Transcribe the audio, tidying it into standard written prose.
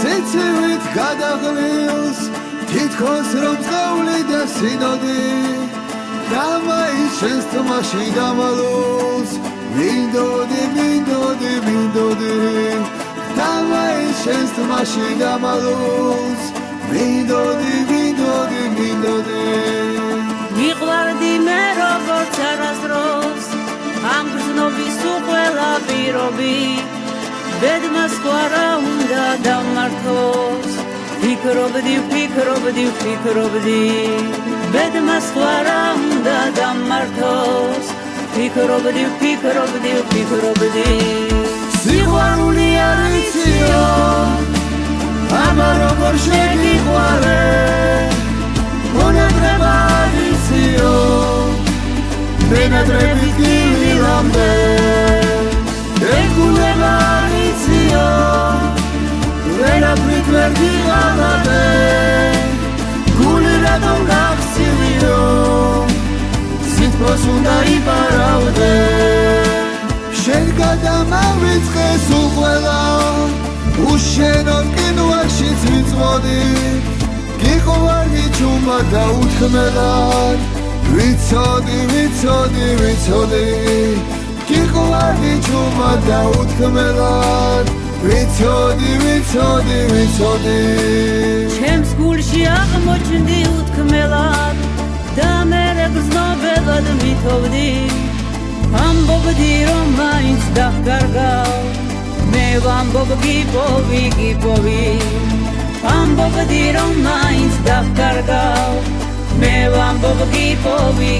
სიცივით გადაღლილს თითქოს რომ წავლი და სინოდი დამაის შენს თმაში დამალულს მინდოდი დამაის შენს თმაში დამალულს მინდოდი მიყვარდი მე როგორც არასდროს ამ გრძნობის უყველა პირობი ბედმას ხო არა უნდა დამმართოს ფიქრობდი ბედმას ხო არა უნდა დამმართოს ფიქრობდი სიყვარული არ ვიციო აბა როგორ შეგიყვარე მონადრება არ ვიციო ბენადრებით გივილამდე ეგულება არ ვიციო ვერაფრით ვერ გიღალატე გული რატომ გახსივიო სითბოს უნდა იპარავდე შენ გადამავიწყეს უყველა უშენოდ კინოაშიც ვიწმოდი გიყვარდი ჩუმად და უთქმელად ვიცოდი გიყვარდი ჩუმად და უთქმელად ვიცოდი ჩემს გულში აღმოჩნდი უთქმელად და მე გრძნობებად მithოვდი ამბობდი რომ მაინც დახკარგავ მე ვამბობ გიპოვი ამბობდი რომ მაინც დახკარგავ მე ვამბობ გიპოვი